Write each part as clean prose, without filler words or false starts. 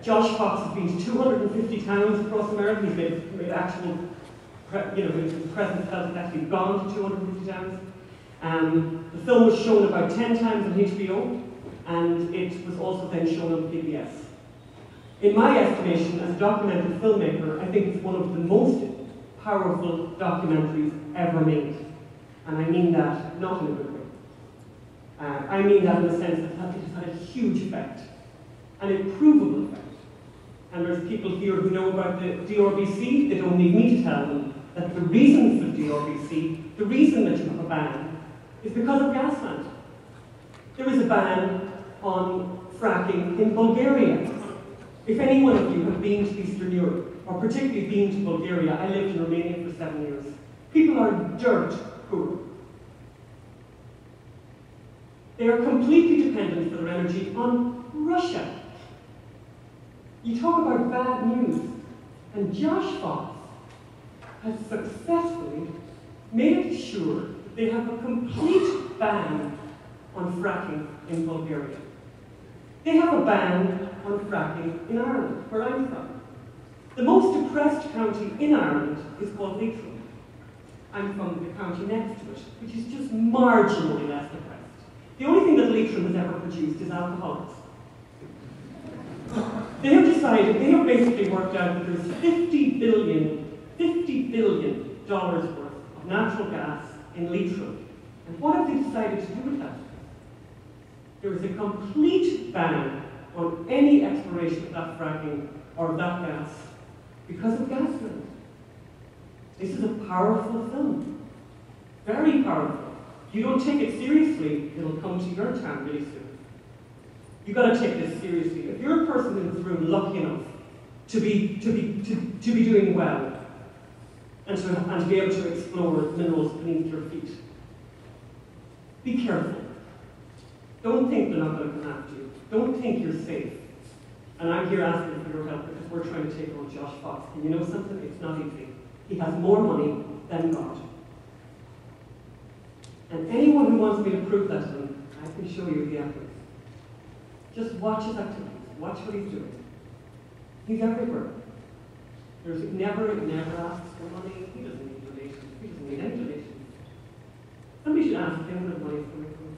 Josh Fox has been to 250 towns across America. He's made actual, his presence has actually gone to 250 towns. The film was shown about 10 times on HBO, and it was also then shown on PBS. In my estimation, as a documentary filmmaker, I think it's one of the most powerful documentaries ever made. And I mean that not in a good way. I mean that in the sense that it has had a huge effect, an improvable effect. And there's people here who know about the DRBC. They don't need me to tell them that the reason for DRBC, the reason that you have a ban, is because of Gasland. There is a ban on fracking in Bulgaria. If any one of you have been to Eastern Europe, or particularly been to Bulgaria, I lived in Romania for 7 years. People are dirt poor. They are completely dependent for their energy on Russia. You talk about bad news, and Josh Fox has successfully made sure that they have a complete ban on fracking in Bulgaria. They have a ban on fracking in Ireland, where I'm from. The most depressed county in Ireland is called Leitrim. I'm from the county next to it, which is just marginally less depressed. The only thing that Leitrim has ever produced is alcoholics. They have decided, they have basically worked out that there's $50 billion worth of natural gas in Leitrim. And what have they decided to do with that? There is a complete ban on any exploration of that fracking or of that gas because of Gasland. This is a powerful film, very powerful. If you don't take it seriously, it'll come to your town really soon. You've got to take this seriously. If you're a person in this room lucky enough to be doing well and to be able to explore minerals beneath your feet, be careful. Don't think they're not going to come after you. Don't think you're safe. And I'm here asking for your help because we're trying to take on Josh Fox. And you know something? It's not easy. He has more money than God. And anyone who wants me to prove that to them, I can show you the evidence. Just watch his activities. Watch what he's doing. He's everywhere. He never asks for money. He doesn't need donations. He doesn't need any donations. Somebody should ask him where the money is coming from.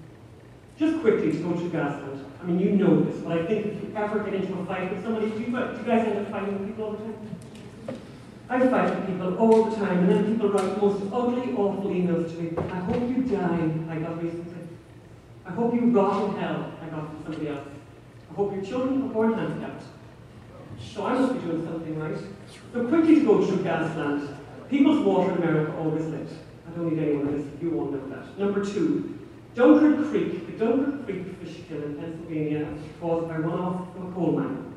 Just quickly to go to Gasland. I mean, you know this, but I think if you ever get into a fight with somebody, do you guys end up fighting with people all the time? I fight with people all the time, and then people write the most ugly, awful emails to me. I hope you die, I got recently. I hope you rot in hell, I got from somebody else. I hope your children are born handicapped. So I must be doing something right. So quickly to go through Gasland. People's water in America always lit. I don't need anyone on this, you all know that. Number 2, Dunkard Creek. The Dunkard Creek fish kill in Pennsylvania was caused by runoff from a coal mine.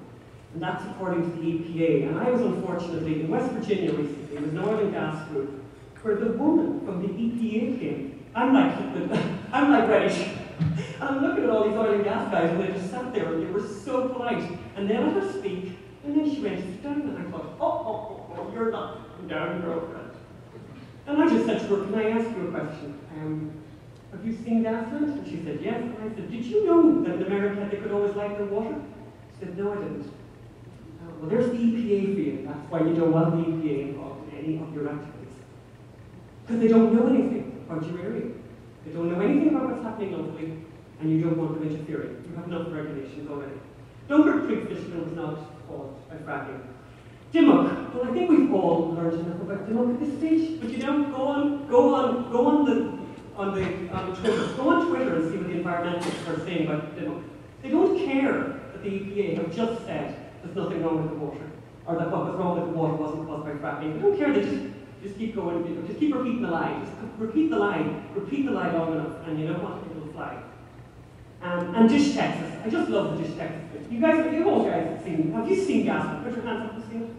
And that's according to the EPA. And I was unfortunately in West Virginia recently, with an oil and gas group, where the woman from the EPA came. I'm like ready. And I'm looking at all these oil and gas guys, and they just sat there, and they were so polite. And then I let her speak, and then she went to sit down, and I thought, oh, you're not sitting down, girlfriend. And I just said to her, can I ask you a question? Have you seen Gasland? And she said, yes. And I said, did you know that in America they could always light their water? She said, no, I didn't. Well, there's the EPA for you. That's why you don't want the EPA involved in any of your activities. Because they don't know anything about your area. They don't know anything about what's happening locally, and you don't want them interfering. You have enough regulations already. Dunkard Creek fish kill was not caused by fracking. Dimmock. Well, I think we've all learned enough about Dimmock at this stage. But you know, go on Twitter. Go on Twitter and see what the environmentalists are saying about Dimmock. They don't care that the EPA have just said there's nothing wrong with the water, or that what was wrong with the water wasn't caused by fracking. They don't care. They just keep going. Just keep repeating the lie. Just repeat the lie. Repeat the lie long enough, and you know what? It will fly. And Dish Texas. I just love the Dish Texas bit. You all guys have you seen Gasland? Put your hands up to see it.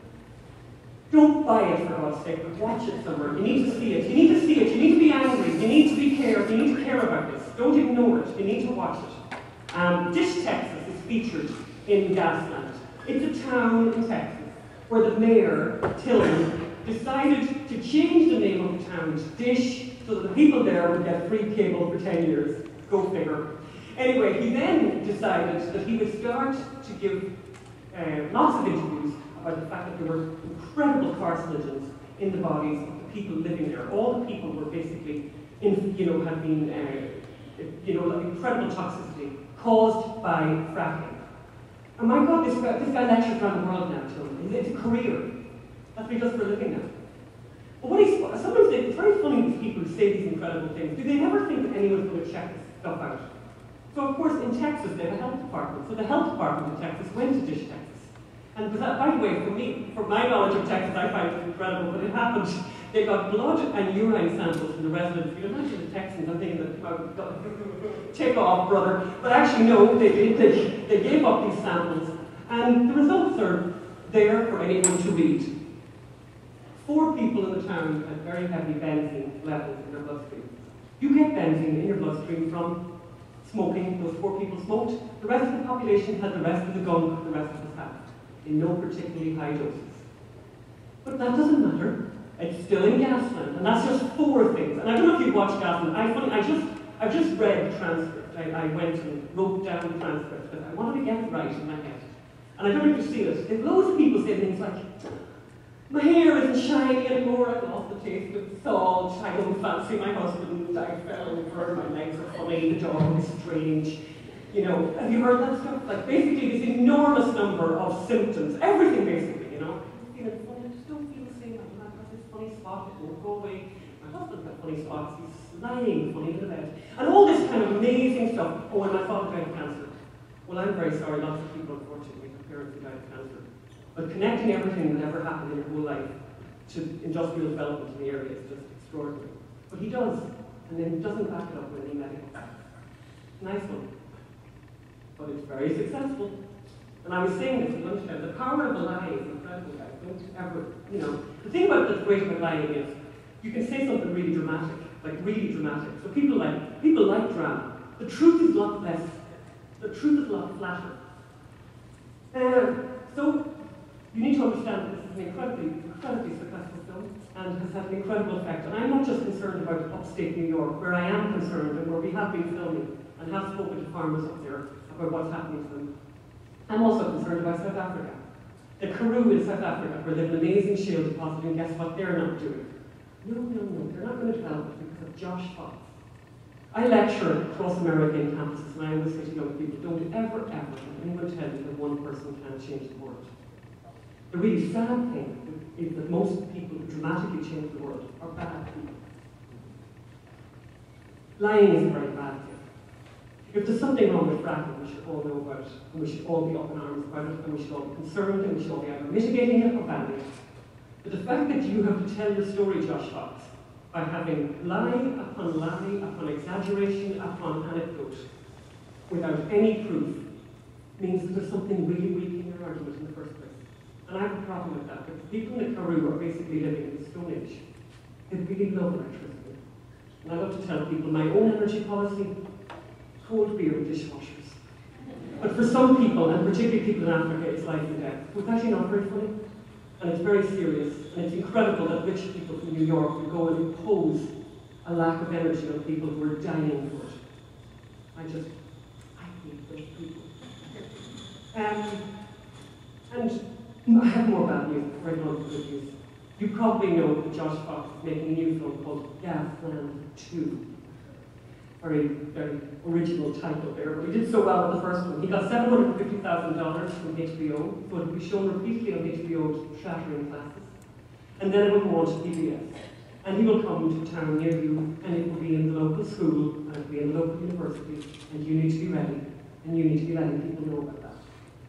Don't buy it for God's sake, but watch it somewhere. You need to see it. You need to see it. You need to be angry. You need to be cared. You need to care about this. Don't ignore it. You need to watch it. Dish Texas is featured in Gasland. It's a town in Texas where the mayor, Tillman, decided to change the name of the town to Dish so that the people there would get free cable for 10 years. Go figure. Anyway, he then decided that he would start to give lots of interviews about the fact that there were incredible carcinogens in the bodies of the people living there. All the people were basically, had been, incredible toxicity caused by fracking. And my God, this guy lectures around the world now, children. It's a career. That's what he does for a living now. But sometimes it's very funny, these people who say these incredible things. Do they never think that anyone's going to check this stuff out? So, of course, in Texas, they have a health department. So the health department in Texas went to Dish, Texas. And by the way, for my knowledge of Texas, I find it incredible, but it happened. They got blood and urine samples from the residents. You can imagine the Texans, I'm thinking that, take off, brother. But actually, no, they gave up these samples. And the results are there for anyone to read. 4 people in the town had very heavy benzene levels in their bloodstream. You get benzene in your bloodstream from smoking. Those 4 people smoked. The rest of the population had the rest of the gunk the rest of us had, in no particularly high doses. But that doesn't matter. It's still in Gasland, and that's just 4 things. And I don't know if you've watched Gasland. I've just read the transcript. I went and wrote down the transcript, but I wanted to get it right in my head. And I don't know if you've seen it. There's loads of people saying things like, my hair isn't shiny anymore, I've lost the taste of salt, I don't fancy my husband, I fell over, my legs are funny, the dog is strange. Have you heard that stuff? Like basically this enormous number of symptoms, everything basically, I'm feeling funny, I just don't feel the same, I've got this funny spot, it won't go away. My husband's got funny spots, he's lying funny in the bed. And all this kind of amazing stuff. Oh, and my father died of cancer. Well, I'm very sorry, lots of people unfortunately have parents who died of cancer. But connecting everything that ever happened in your whole life to industrial development in the area is just extraordinary. But he does, and then he doesn't back it up with any medical facts. Nice one. But it's very successful. And I was saying this at lunchtime, the power of a lie is incredible, guys. Don't ever, the thing about that's great about lying is you can say something really dramatic, like really dramatic. So people like drama. The truth is a lot less, the truth is a lot flatter. So you need to understand that this is an incredibly successful film and has had an incredible effect. And I'm not just concerned about upstate New York, where I am concerned and where we have been filming and have spoken to farmers up there about what's happening to them. I'm also concerned about South Africa. The Karoo in South Africa, where they have an amazing shale deposit, and guess what they're not doing? No, they're not going to develop it because of Josh Fox. I lecture across America in campuses, and I always say to young people, don't ever let anyone tell you that one person can't change the world. The really sad thing is that most people who dramatically change the world are bad people. Lying is a very bad thing. If there's something wrong with fracking, we should all know about it, and we should all be up in arms about it, and we should all be concerned, and we should all be either mitigating it or banning it. But the fact that you have to tell your story, Josh Fox, by having lie upon exaggeration, upon anecdote, without any proof, means that there's something really weak in your argument in the first place. And I have a problem with that, because people in the Karoo are basically living in the Stone Age. They really love electricity. And I love to tell people my own energy policy, cold beer and dishwashers. But for some people, and particularly people in Africa, it's life and death. So it's actually not very funny. And it's very serious. And it's incredible that rich people from New York would go and impose a lack of energy on people who are dying for it. I hate those people. And I have more bad news before I go on to good news. You probably know that Josh Fox is making a new film called Gasland 2. Very, very original title there, but he did so well with the first one. He got $750,000 from HBO, so it will be shown repeatedly on HBO shattering classes. And then it will go on to PBS. And he will come to a town near you, and it will be in the local school, and it will be in the local university, and you need to be ready. And you need to be letting people know about that.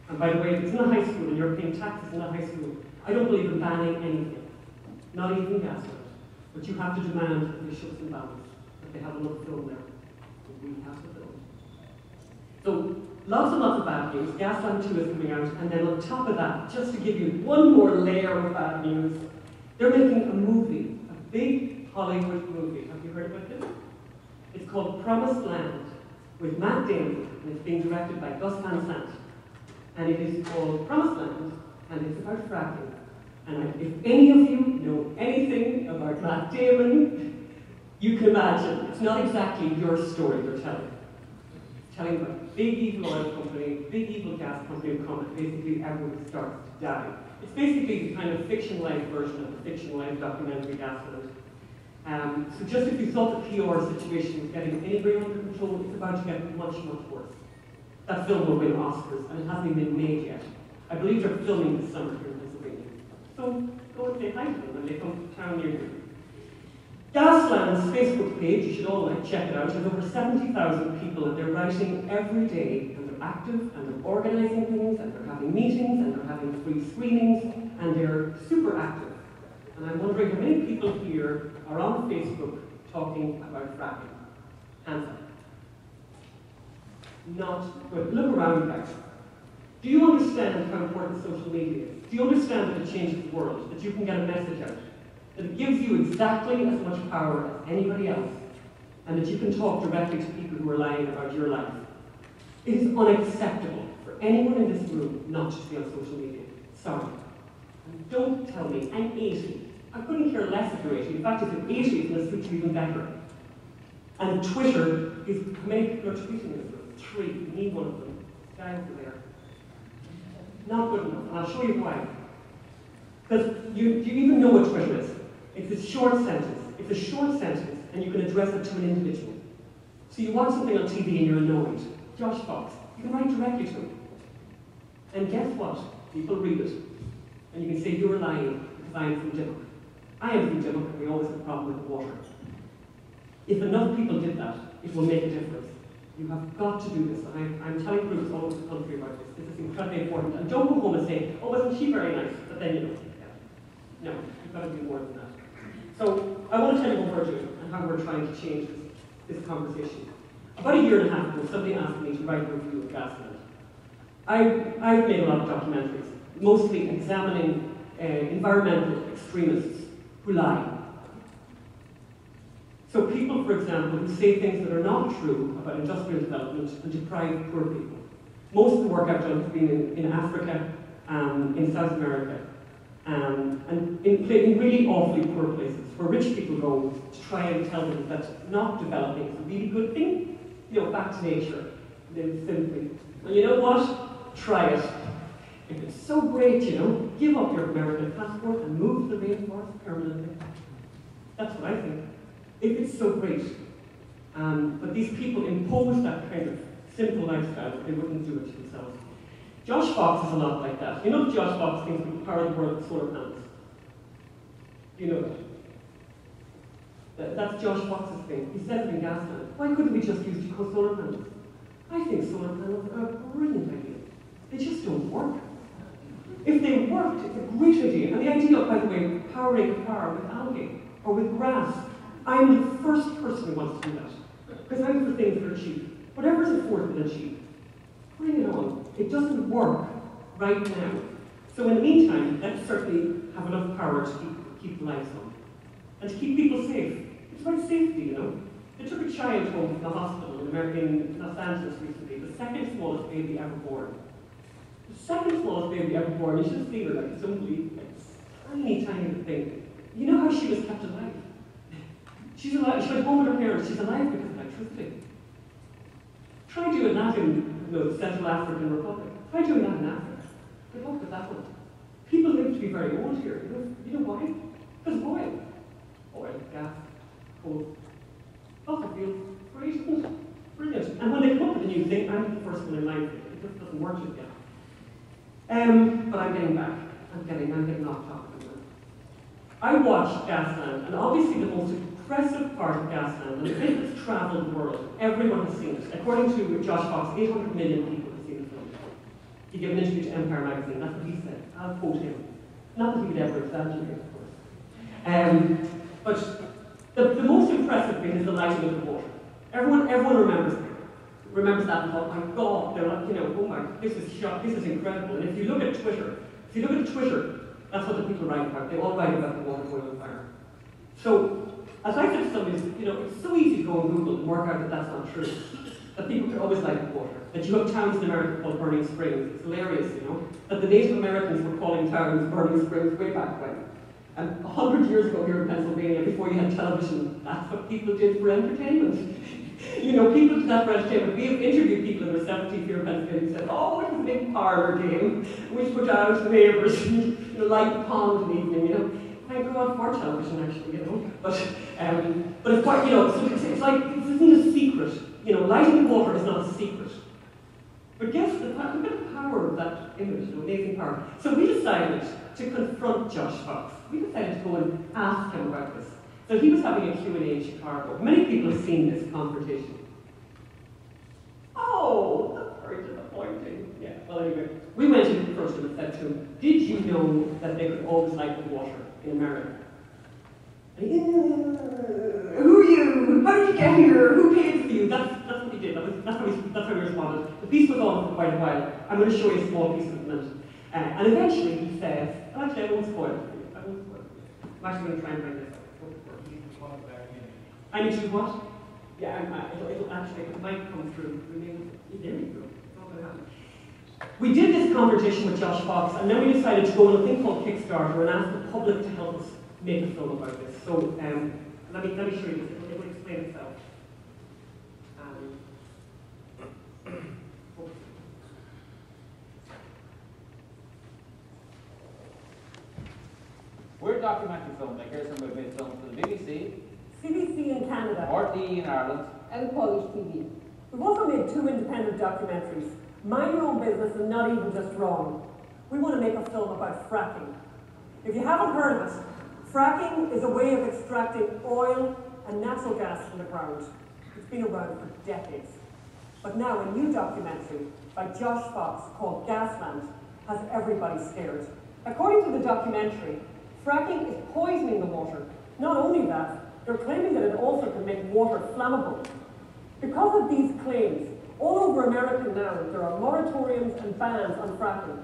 And by the way, if it's in a high school and you're paying taxes in a high school, I don't believe in banning anything, not even Gasland. But you have to demand that they show some balance, that they have enough film there. We have to film. So, lots and lots of bad news. Gasland 2 is coming out, and then on top of that, just to give you one more layer of bad news, they're making a movie, a big Hollywood movie. Have you heard about this? It's called Promised Land, with Matt Damon, and it's being directed by Gus Van Sant. And it is called Promised Land, and it's about fracking. And if any of you know anything about Matt Damon, you can imagine, it's not exactly your story you're telling. It's telling about a big evil oil company, big evil gas company will come and basically everyone starts to die. It's basically the kind of fictionalized version of the fictionalized documentary Gasland. So just if you thought the PR situation was getting anywhere under control, it's about to get much, much worse. That film will win Oscars, and it hasn't even been made yet. I believe they're filming this summer here in Pennsylvania. So go and say hi to them when they come to town near you. Gasland's Facebook page, you should all check it out, has over 70,000 people, and they're writing every day, and they're active, and they're organizing things, and they're having meetings, and they're having free screenings, and they're super active. And I'm wondering how many people here are on Facebook talking about fracking. Hands up. Not good. Look around, guys. Do you understand how important social media is? Do you understand that it changes the world, that you can get a message out, that it gives you exactly as much power as anybody else, and that you can talk directly to people who are lying about your life? It is unacceptable for anyone in this room not to be on social media. Sorry. And don't tell me, I'm 80. I couldn't care less if you're 80. In fact, if you're 80, it's going to suit you even better. And Twitter is, how many people are tweeting this? 3. You need one of them. Guy over there. Not good enough, and I'll show you why. Because you even know what Twitter is. It's a short sentence. It's a short sentence, and you can address it to an individual. So you watch something on TV and you're annoyed. Josh Fox. You can write directly to him. And guess what? People read it. And you can say, you're lying, because I am from Dimmock. I am from Dimmock, and we always have a problem with the water. If enough people did that, it will make a difference. You have got to do this. I'm telling groups all over the country about this. This is incredibly important. And don't go home and say, oh, wasn't she very nice? But then you know. Yeah. No, you've got to do more than that. So I want to tell you what we're doing and how we're trying to change this conversation. About a year and a half ago, somebody asked me to write a review of Gasland. I've made a lot of documentaries, mostly examining environmental extremists who lie. So people, for example, who say things that are not true about industrial development and deprive poor people. Most of the work I've done has been in Africa, in South America, and in really awfully poor places where rich people go to try and tell them that not developing is a really good thing. You know, back to nature, live simply. And you know what? Try it. If it's so great, you know, give up your American passport and move to the rainforest permanently. That's what I think. If it's so great. But these people impose that kind of simple lifestyle, but they wouldn't do it themselves. Josh Fox is a lot like that. You know that Josh Fox thinks we can power the world with solar panels? You know that? That's Josh Fox's thing. He says it in Gasland. Why couldn't we just use solar panels? I think solar panels are a brilliant idea. They just don't work. If they worked, it's a great idea. And the idea of, by the way, powering a car with algae or with grass, I'm the first person who wants to do that. Because I'm for things that are cheap. Whatever's affordable and cheap, bring it on. It doesn't work right now. So in the meantime, let's certainly have enough power to keep the lights on. And to keep people safe. It's about safety, you know. They took a child home from the hospital in Los Angeles recently, the second smallest baby ever born. The second smallest baby ever born, you should have seen her, like, it's unbelievable. It's a tiny, tiny thing. You know how she was kept alive? She's alive. She went home with her parents. She's alive because of electricity. Try doing that in the Central African Republic. Try doing that in Africa. Good luck with that one. People live to be very old here. You know why? Because oil. Oil, gas, coal. Fossil fuels. Great, isn't it? Brilliant. And when they come up with a new thing, I'm the first one in line for it. It just doesn't work just yet. But I'm getting back. I'm getting off topic. I watched Gasland, and obviously the most impressive part of Gasland, and the bit that's travelled the world, everyone has seen it. According to Josh Fox, 800 million people have seen the film. He gave an interview to Empire magazine, that's what he said. I'll quote him. Not that he would ever exaggerate, of course. But the most impressive thing is the lighting of the water. Everyone remembers that and thought, my God, they're like, you know, oh my, this is incredible. And if you look at Twitter, that's what the people write about. They all write about the water boiling fire. So, as I said to somebody, you know, it's so easy to go on Google and work out that that's not true. That people could always like the water. That you have towns in America called Burning Springs. It's hilarious, you know. That the Native Americans were calling towns Burning Springs way back when. And 100 years ago here in Pennsylvania, before you had television, that's what people did for entertainment. You know, people to that branch table, we have interviewed people in their 70s here in Pennsylvania who said, oh, it was a big parlour game. We put out the neighbours, you know, light the pond in the evening, you know. Thank God for television, actually, you know. But it's quite, you know, so it's like, this isn't a secret. You know, lighting the water is not a secret. But guess look at the power of that image, you know, amazing power. So we decided to confront Josh Fox. We decided to go and ask him about this. So he was having a Q&A in Chicago. Many people have seen this confrontation. Oh, that's very disappointing. Yeah, well anyway, we went and approached him and said to him, did you know that they could always light the water in America? And he, who are you? How did you get here? Who paid for you? That's what he did. That's how he responded. The piece was on for quite a while. I'm going to show you a small piece of it in a minute. And eventually he says, actually I won't spoil it for you. I won't spoil it for you. I'm actually going to try and bring this up. I need to do what? Yeah, it'll actually, it might come through. There you go. It's all going to happen. We did this conversation with Josh Fox, and then we decided to go on a thing called Kickstarter and ask the public to help us make a film about this. So let me show you this. It will explain itself. We're documentary filmmakers and we've made films for the BBC, CBC in Canada, RTE in Ireland, and Polish TV. We've also made 2 independent documentaries, Mind Your Own Business and Not Even Just Wrong. We want to make a film about fracking. If you haven't heard of it, fracking is a way of extracting oil and natural gas from the ground. It's been around for decades. But now a new documentary by Josh Fox called Gasland has everybody scared. According to the documentary, fracking is poisoning the water. Not only that, they're claiming that it also can make water flammable. Because of these claims, all over America now, there are moratoriums and bans on fracking.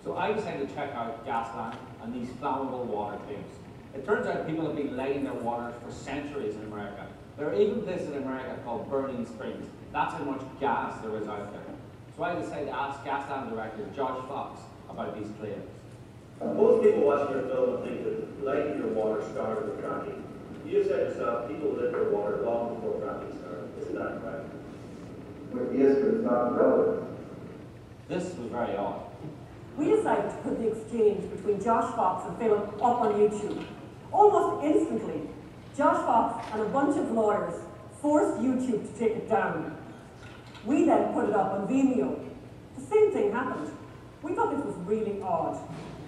so I decided to check out Gasland and these flammable water claims. It turns out people have been lighting their waters for centuries in America. There are even places in America called burning springs. That's how much gas there is out there. So I decided to ask Gasland director Josh Fox about these claims. Most people watching your film would think that lighting your water started with fracking. You said yourself, people lit their water long before fracking started. Isn't that correct? Well, yes, but it's not relevant. This was very odd. We decided to put the exchange between Josh Fox and Philip up on YouTube. Almost instantly, Josh Fox and a bunch of lawyers forced YouTube to take it down. We then put it up on Vimeo. The same thing happened. We thought this was really odd.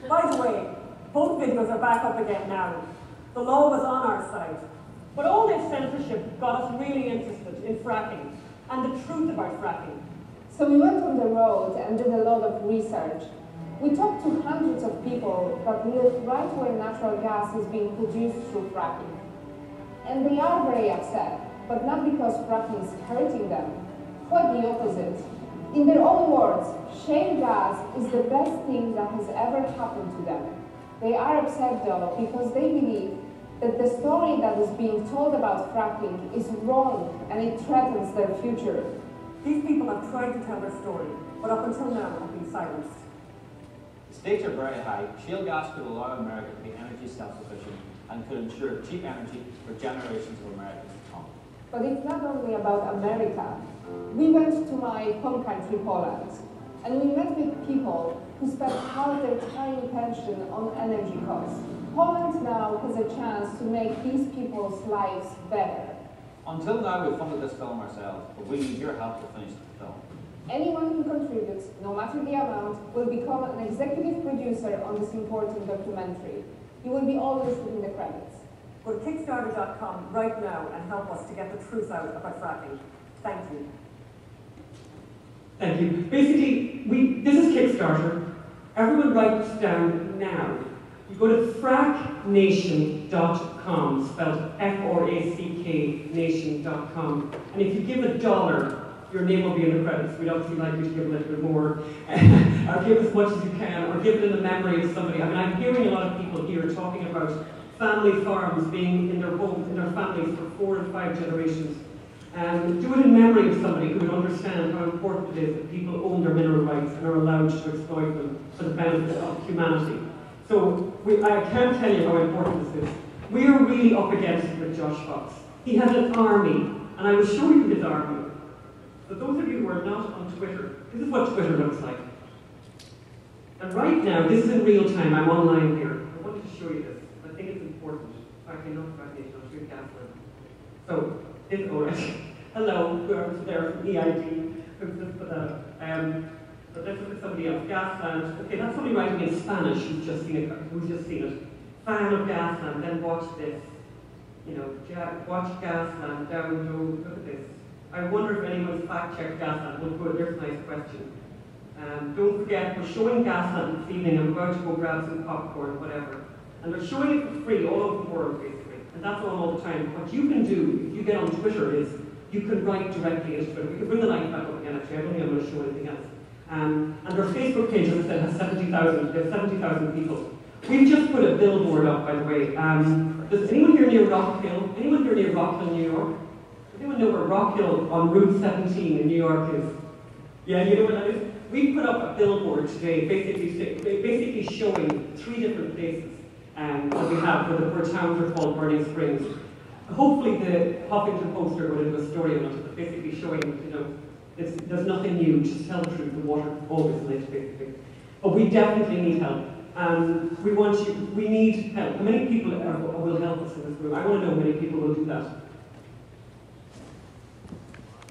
By the way, both videos are back up again now. The law was on our side. But all this censorship got us really interested in fracking and the truth about fracking. So we went on the road and did a lot of research. We talked to hundreds of people that live right where natural gas is being produced through fracking. And they are very upset, but not because fracking is hurting them. Quite the opposite. In their own words, shale gas is the best thing that has ever happened to them. They are upset though because they believe that the story that is being told about fracking is wrong and it threatens their future. These people have tried to tell their story, but up until now have been silenced. The stakes are very high. Shale gas could allow America to be energy self-sufficient and could ensure cheap energy for generations of Americans to come. But it's not only about America. We went to my home country, Poland, and we met with people who spent half their tiny pension on energy costs. Poland now has a chance to make these people's lives better. Until now, we've funded this film ourselves, but we need your help to finish the film. Anyone who contributes, no matter the amount, will become an executive producer on this important documentary. You will be all listed in the credits. Go to Kickstarter.com right now and help us to get the truth out about fracking. Thank you. Thank you. Basically, this is Kickstarter. Everyone write this down now. You go to fracknation.com, spelled F-R-A-C-K, nation.com. And if you give $1, your name will be in the credits. We'd obviously like you to give a little bit more, or give as much as you can, or give it in the memory of somebody. I mean, I'm hearing a lot of people here talking about family farms being in their homes, in their families for 4 and 5 generations. Do it in memory of somebody who would understand how important it is that people own their mineral rights and are allowed to exploit them for the benefit of humanity. So I can't tell you how important this is. We are really up against it with Josh Fox. He has an army And I will show you his argument. But those of you who are not on Twitter, this is what Twitter looks like. And right now, this is in real time, I'm online here. I wanted to show you this. I think it's important. Actually, not fragmentation, I'll show you Gasland. So, it's already. Hello, whoever's there from EID, who's just put that up. But let's look at somebody else. Gasland. Okay, that's somebody writing in Spanish who's just seen it. Fan of Gasland, then watch this. You know, watch Gasland, download, look at this. I wonder if anyone's fact-checked Gasland. Well, good, there's a nice question. Don't forget, we're showing Gasland this evening. I'm about to go grab some popcorn, whatever. And they're showing it for free all over the world, basically. And that's on all the time. What you can do, if you get on Twitter, is you can write directly into Twitter. We can bring the light back up again, actually. I don't think I'm going to show anything else. And their Facebook page, as I said, has 70,000. They have 70,000 people. We've just put a billboard up, by the way. Does anyone here near Rock Hill? Anyone here near Rock Hill, New York? Does anyone know where Rock Hill on Route 17 in New York is? Yeah, you know where that is? We put up a billboard today, basically showing 3 different places that we have where towns are called Burning Springs. Hopefully the Huffington Post are going to do a story on it, but basically showing, you know, there's nothing new, just tell the truth, the water always lit, basically. But we definitely need help. We need help. How many people will help us in this room? I want to know how many people will do that.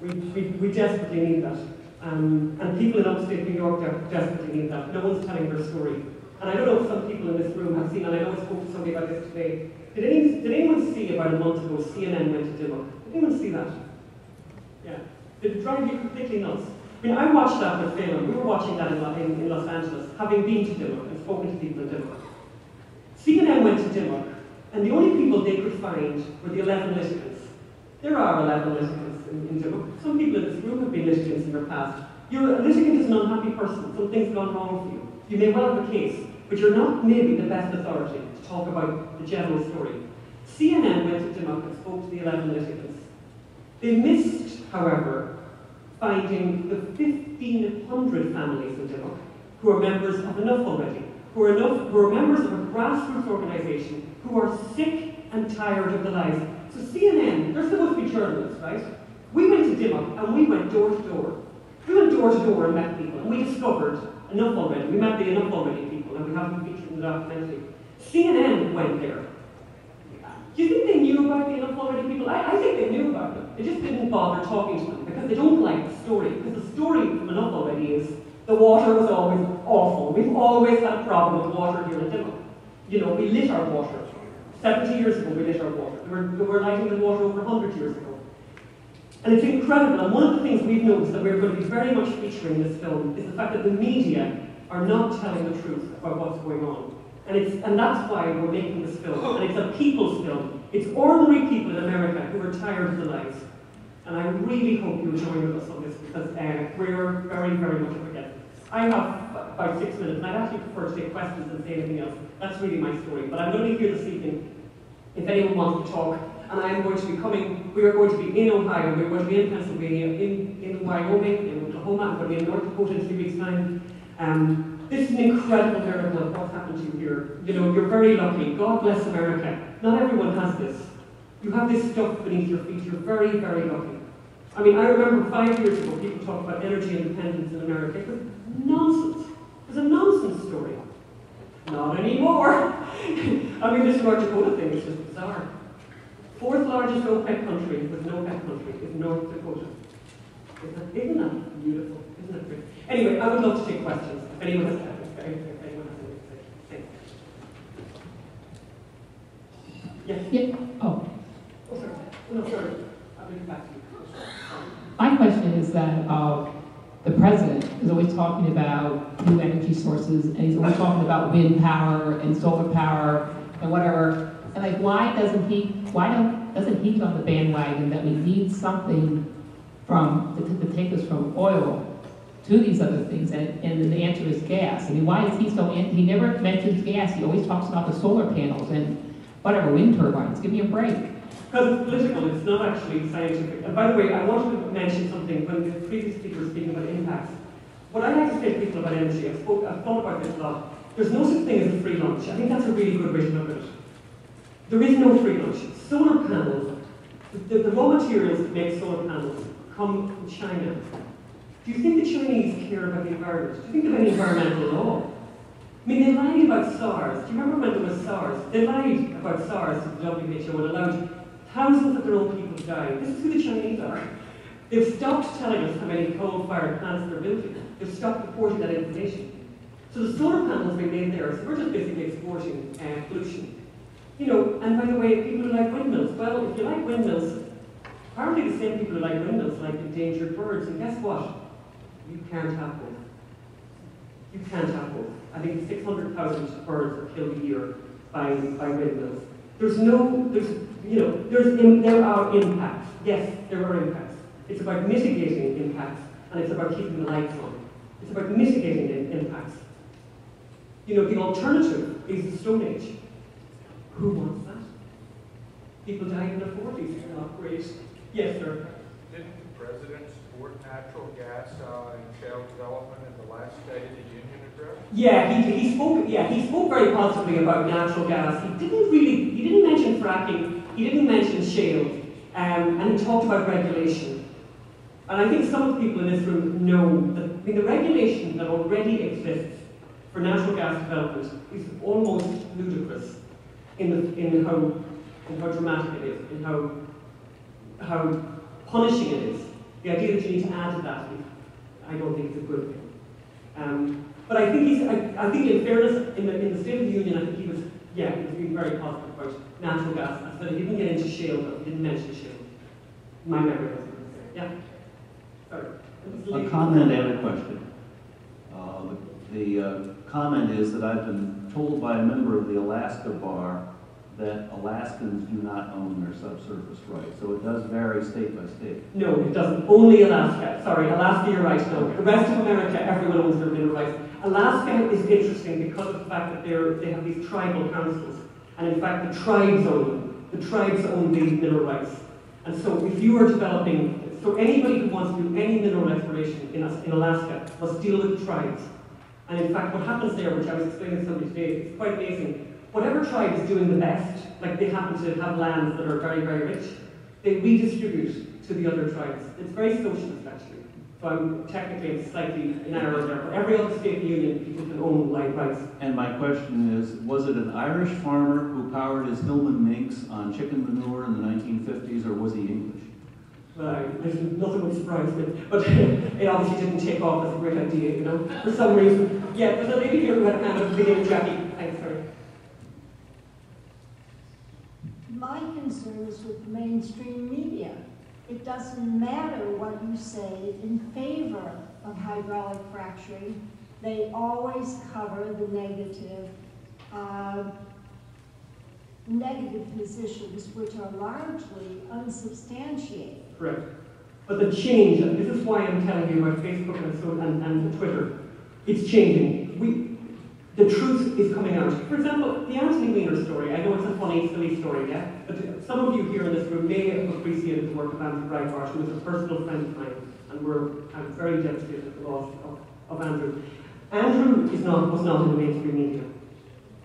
We desperately need that. And people in upstate New York desperately need that. No one's telling their story. And I don't know if some people in this room have seen, and I know I spoke to somebody about this today. Did anyone see about a month ago CNN went to Dimmock? Did anyone see that? Yeah. Did it drive you completely nuts? I mean, I watched that with Phelan. We were watching that in Los Angeles, having been to Dimmock and spoken to people in Dimmock. CNN went to Dimmock, and the only people they could find were the 11 litigants. There are 11 litigants in Dimmock. Some people in this room have been litigants in their past. A litigant is an unhappy person. Something's gone wrong with you. You may well have a case, but you're not maybe the best authority to talk about the general story. CNN went to Dimmock and spoke to the 11 litigants. They missed, however, finding the 1,500 families in Dimmock who are members of Enough Already, who are members of a grassroots organisation who are sick and tired of the lies. So CNN, they're supposed to be journalists, right? We went to Dimmock and we went door to door. We went door to door and met people, and we discovered Enough Already. We met the Enough Already people, and we have them featured in the documentary. CNN went there. Do you think they knew about the Enough Already people? I think they knew about them. They just didn't bother talking to them because they don't like the story. Because the story from Enough Already is the water was always awful. We've always had a problem with water here in Dimmock. You know, we lit our water. 70 years ago, we lit our water. We were lighting the water over 100 years ago. And it's incredible. And one of the things we've noticed that we're going to be very much featuring in this film is the fact that the media are not telling the truth about what's going on. And that's why we're making this film. And it's a people's film. It's ordinary people in America who are tired of the lies. And I really hope you'll join with us on this because we're very, very much up against it. I have about 6 minutes, and I'd actually prefer to take questions than say anything else. That's really my story. But I'm going to be here this evening if anyone wants to talk. And I am going to be coming, we are going to be in Ohio, we're going to be in Pennsylvania, in Wyoming, in Oklahoma, I'm going to be in North Dakota in 3 weeks' time. This is an incredible miracle of what's happened to you here. You know, you're very lucky. God bless America. Not everyone has this. You have this stuff beneath your feet. You're very, very lucky. I mean, I remember 5 years ago, people talked about energy independence in America. It was nonsense. It was a nonsense story. Not anymore. I mean, this North Dakota thing is just bizarre. 4th largest OPEC country with an OPEC country is North Dakota. Isn't that beautiful? Isn't that great? Anyway, I would love to take questions if anyone has anything to say. Thanks. Yes? Yeah. Oh. Oh, sorry. No, sorry. I'll bring it back to you. My question is that the president is always talking about new energy sources, and he's always talking about wind power and solar power and whatever. And like, why doesn't he get on the bandwagon that we need something to take us from oil to these other things? And the answer is gas. I mean, why is he so? He never mentions gas. He always talks about the solar panels and whatever wind turbines. Give me a break. Because it's political, it's not actually scientific. And by the way, I wanted to mention something when the previous speaker was speaking about impacts. What I like to say to people about energy, I've thought about this a lot. There's no such thing as a free lunch. I think that's a really good way to look at it. There is no free lunch. Solar panels The raw materials that make solar panels come from China. Do you think the Chinese care about the environment? Do you think they have any environmental law? I mean, they lied about SARS. Do you remember when there was SARS? They lied about SARS to the WHO and allowed thousands of their own people to die. This is who the Chinese are. They've stopped telling us how many coal-fired plants they're building. They've stopped reporting that information. So the solar panels we made there, so we're just basically exporting pollution. You know, and by the way, people who like windmills, well, if you like windmills, apparently the same people who like windmills like endangered birds, and guess what? You can't have both. You can't have both. I think 600,000 birds are killed a year by windmills. There are impacts. Yes, there are impacts. It's about mitigating impacts, and it's about keeping the lights on. It's about mitigating impacts. You know, the alternative is the Stone Age. Who wants that? People dying in their 40s. Not great. Yes, sir. Didn't the president support natural gas and shale development in the last State of the Union address? Yeah, he spoke very positively about natural gas. He didn't mention fracking, he didn't mention shale, and he talked about regulation. And I think some of the people in this room know that, I mean, the regulation that already exists for natural gas development is almost ludicrous in how dramatic it is, in how punishing it is. The idea that you need to add to that, I don't think is a good thing. But I think I think in fairness, in the State of the Union, I think he was being very positive about natural gas. But he didn't get into shale, though. He didn't mention shale. My memory was yeah. Sorry. A comment and a question. The comment is that I've been told by a member of the Alaska Bar that Alaskans do not own their subsurface rights. So it does vary state by state. No, it doesn't. Only Alaska. Sorry, Alaska, you're right. No. The rest of America, everyone owns their mineral rights. Alaska is interesting because of the fact that they have these tribal councils. And in fact, the tribes own them. The tribes own the mineral rights. And so if you are developing, so anybody who wants to do any mineral exploration in Alaska must deal with the tribes. And in fact, what happens there, which I was explaining to somebody today, is quite amazing. Whatever tribe is doing the best, like they happen to have lands that are very, very rich, they redistribute to the other tribes. It's very socialist, actually. So I'm technically slightly narrow there, but every other state in the Union, people can own land rights. And my question is, was it an Irish farmer who powered his Hillman minks on chicken manure in the 1950s, or was he English? Well, nothing would surprise me, but it obviously didn't take off as a great idea, you know, for some reason. Yeah, there's a lady here who had a hand at the beginning, Jackie. Thanks, sorry. My concern is with mainstream media. It doesn't matter what you say in favor of hydraulic fracturing. They always cover the negative positions, which are largely unsubstantiated. Correct. But the change, and this is why I'm telling you about Facebook and Twitter, it's changing. The truth is coming out. For example, the Anthony Weiner story, I know it's a funny, silly story, yeah? But some of you here in this room may have appreciated the work of Andrew Breitbart, who was a personal friend of mine, and I'm very devastated at the loss of Andrew. Andrew was not in the mainstream media.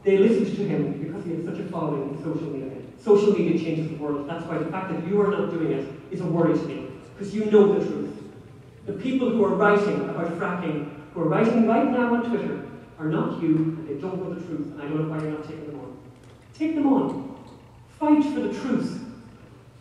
They listened to him because he had such a following in social media. Social media changes the world. That's why the fact that you are not doing it is a worry to me, because you know the truth. The people who are writing about fracking, who are writing right now on Twitter, are not you, and they don't know the truth, and I don't know why you're not taking them on. Take them on. Fight for the truth.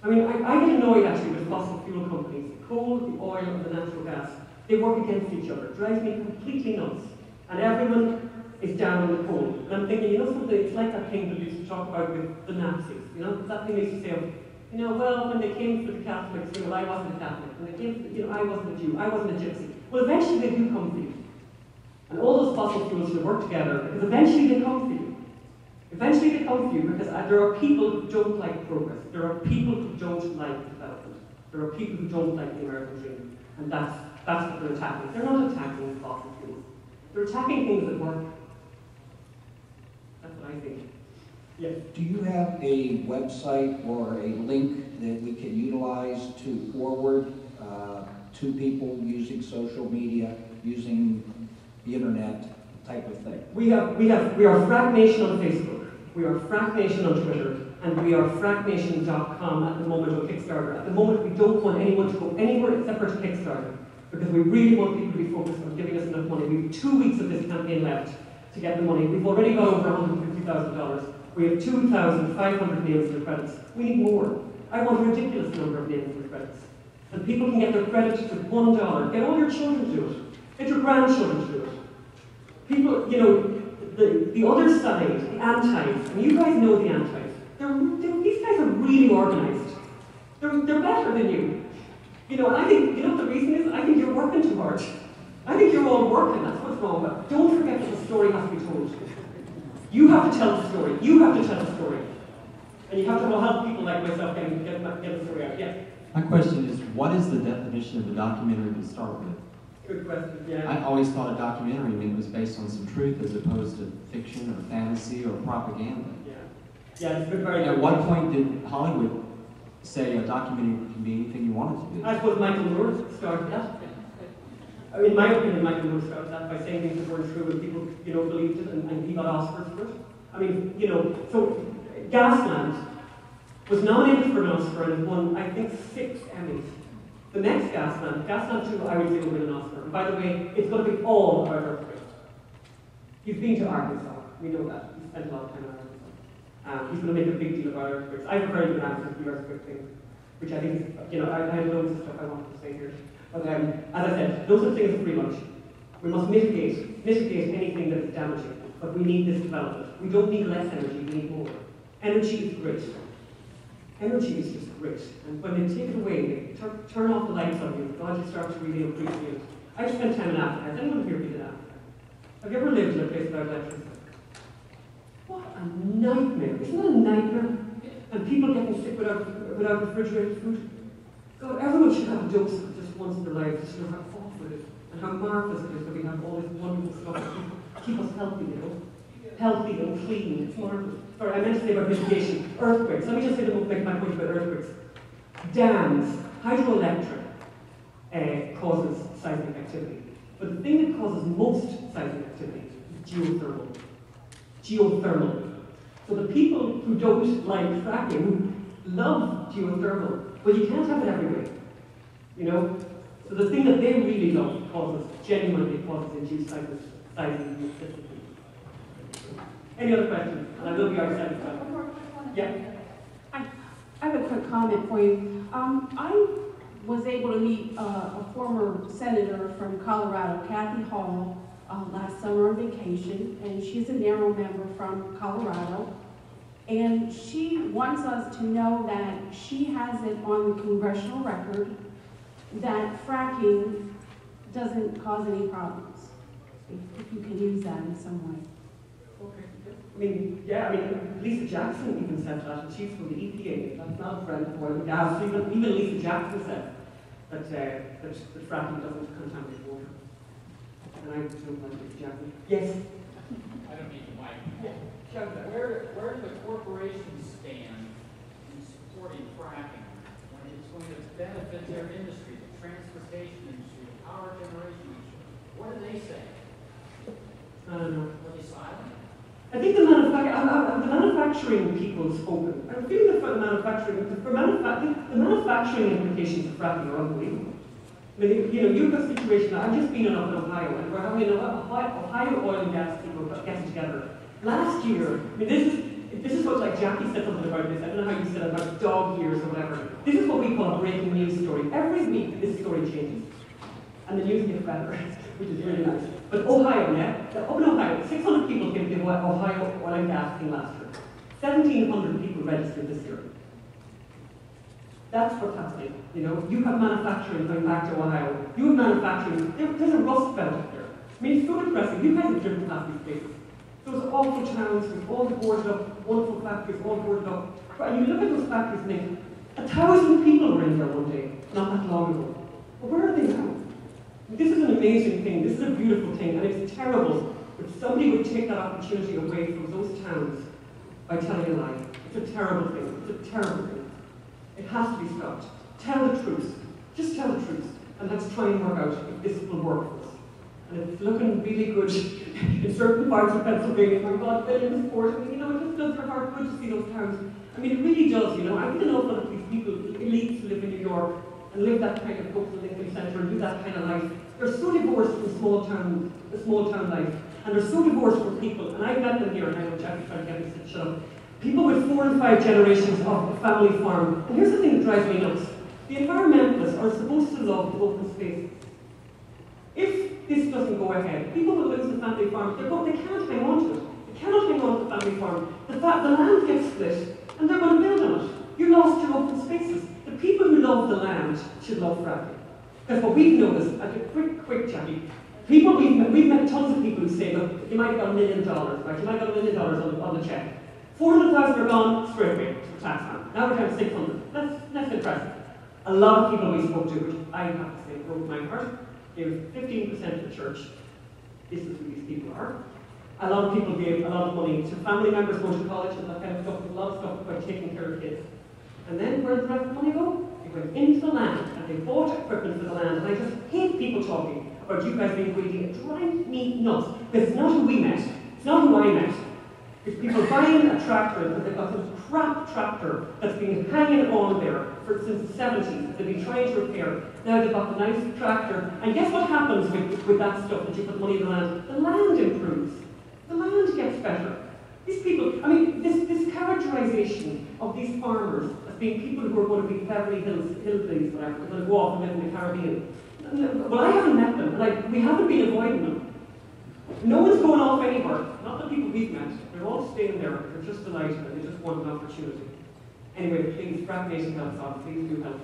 I mean, I get annoyed actually with fossil fuel companies. The coal, the oil, and the natural gas. They work against each other. It drives me completely nuts. And everyone is down on the coal. And I'm thinking, you know something, it's like that thing that we used to talk about with the Nazis. You know, that thing they used to say, you know, well, when they came for the Catholics, you know, I wasn't a Catholic. When they came for you know, I wasn't a Jew, I wasn't a gypsy. Well, eventually they do come for you. And all those fossil fuels should work together, because eventually they come for you. Eventually they come for you, because there are people who don't like progress. There are people who don't like development. There are people who don't like the American dream. And that's what they're attacking. They're not attacking fossil fuels. They're attacking things that work. That's what I think. Yes. Do you have a website or a link that we can utilize to forward to people using social media, using the internet type of thing? We are Frack Nation on Facebook. We are Frack Nation on Twitter. and we are fracknation.com at the moment on Kickstarter. At the moment, we don't want anyone to go anywhere except for to Kickstarter, because we really want people to be focused on giving us enough money. We have 2 weeks of this campaign left to get the money. We've already got over $150,000. We have 2,500 names in the credits. We need more. I want a ridiculous number of names in the credits. And people can get their credit with $1. Get all your children to do it. Get your grandchildren to do it. People, you know, the other side, the antis, and you guys know the antis, these guys are really organized. They're better than you. You know, and I think, you know what the reason is? I think you're working too hard. I think you're all working, that's what's wrong. But don't forget that the story has to be told. You have to tell the story. You have to tell the story. And you have to help people like myself get the story out. Yeah. My question is, what is the definition of a documentary to start with? Good question, yeah. I always thought a documentary meant it was based on some truth as opposed to fiction or fantasy or propaganda. Yeah. Yeah, it's been very At what point did Hollywood say a documentary can be anything you want it to be? I suppose Michael Moore started that. I mean, in my opinion, Michael Moore started that by saying things that weren't true and people, you know, believed it and he got Oscars for it. I mean, you know, so Gasland was nominated for an Oscar and won, I think, 6 Emmys. The next Gasland 2, I would say will win an Oscar. And by the way, it's going to be all about earthquakes. You've been to Arkansas, we know that. He spent a lot of time in Arkansas. He's going to make a big deal about earthquakes. I have a very good answer to the earthquake thing, which I think is, you know, I had loads of stuff I wanted to say here. But as I said, no such thing as free lunch. We must mitigate anything that is damaging, but we need this development. We don't need less energy, we need more. Energy is great. Energy is just great. And when they take it away, they turn off the lights on you, God, you start to really appreciate it. I spent time in Africa. Has anyone here been in Africa? Have you ever lived in a place without electricity? What a nightmare. Isn't that a nightmare? And people getting sick without refrigerated food. God, everyone should have a dose of it just once in their lives, just to know how awful it is and how marvelous it is that we have all this wonderful stuff to keep us healthy, you know? Healthy and clean. It's marvelous. Sorry, I meant to say about mitigation. Earthquakes. Let me just make my point about earthquakes. Dams, hydroelectric, causes seismic activity. But the thing that causes most seismic activity is geothermal. Geothermal. So the people who don't like fracking, who love geothermal, well, you can't have it everywhere, you know? So the thing that they really love genuinely causes induced seismic activity. Any other questions? And I will be outside of time. Yeah. I have a quick comment for you. I was able to meet a former senator from Colorado, Kathy Hall, last summer on vacation, and she's a NARO member from Colorado. And she wants us to know that she has it on the congressional record that fracking doesn't cause any problems. If you can use that in some way. Okay. I mean, yeah, I mean, Lisa Jackson even said that, and she's from the EPA. That's not a friend of oil and gas. Even Lisa Jackson said that fracking doesn't contaminate water. And I don't like Lisa Jackson. Yes? I don't need the mic. Yeah. Where do the corporations stand in supporting fracking when it's going to benefit their industry, the transportation industry, the power generation industry? What do they say? I don't know. Are they silent? I think the manufacturing people spoken. I'm feeling that for the manufacturing implications of fracking are unbelievable. I mean, you know, you've got a situation. I've just been up in Ohio, and we're having Ohio oil and gas people getting together. Last year, I mean, this is what, like Jackie said something about this. I don't know how you said it about dog years or whatever. This is what we call a breaking news story. Every week, this story changes, and the news gets better, which is really nice. But Ohio, up in Ohio, 600 people came to the Ohio oil and gas thing last year. 1,700 people registered this year. That's what's happening. You know, you have manufacturing going back to Ohio. You have manufacturing. There's a rust belt up there. I mean, it's so depressing. You guys have driven past these places. Those awful towns with all boarded up, wonderful factories, all boarded up. And you look at those factories and think, 1,000 people were in there one day, not that long ago. But where are they now? This is an amazing thing. This is a beautiful thing, and it's terrible if somebody would take that opportunity away from those towns by telling a lie. It's a terrible thing. It's a terrible thing. It has to be stopped. Tell the truth. Just tell the truth, and let's try and work out if this will work for us. And it's looking really good in certain parts of Pennsylvania. My God, billions of support. I mean, you know, it just does your heart good to see those towns. I mean, it really does, you know. I think an awful lot of these people, elites who live in New York and live that kind of, go to the Lincoln Centre and do that kind of life, they're so divorced from the small town life. And they're so divorced from people, and I've met them here, and I know Jackie's trying to get me to shut up. People with 4 and 5 generations of a family farm. And here's the thing that drives me nuts. The environmentalists are supposed to love the open spaces. If this doesn't go ahead, people will lose the family farm. They can't hang on to it. They cannot hang on to the family farm. The land gets split, and they're going to build on it. You lost your open spaces. The people who love the land should love fracking. That's what we've noticed. Quick, Jackie. We've met tons of people who say, look, you might have got $1 million, right? You might have got $1 million on the check. 400,000 are gone straight away to the tax man. Now we're down to 600. That's impressive. A lot of people we spoke to, which I have to say broke my heart, gave 15% to the church. This is who these people are. A lot of people gave a lot of money to family members going to college and that kind of stuff. A lot of stuff about taking care of kids. And then where did the rest of the money go? It went into the land, and they bought equipment for the land. And I just hate people talking about you guys being greedy. It drives me nuts. Because it's not who we met. It's not who I met. It's people buying a tractor because they've got some crap tractor that's been hanging on there since the 70s. They've been trying to repair. Now they've got the nice tractor. And guess what happens with that stuff that you put money in the land? The land improves. The land gets better. These people, I mean, this characterization of these farmers as being people who are going to be Beverly Hills, hillbillies, whatever, they're going to go off and live in the Caribbean. Well, I haven't met them, we haven't been avoiding them. No one's going off anywhere. Not the people we've met. They're all staying there. They're just delighted and they just want an opportunity. Anyway, please, Frack Nation helps out. Please do help us.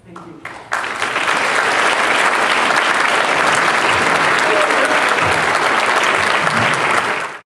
Thank you.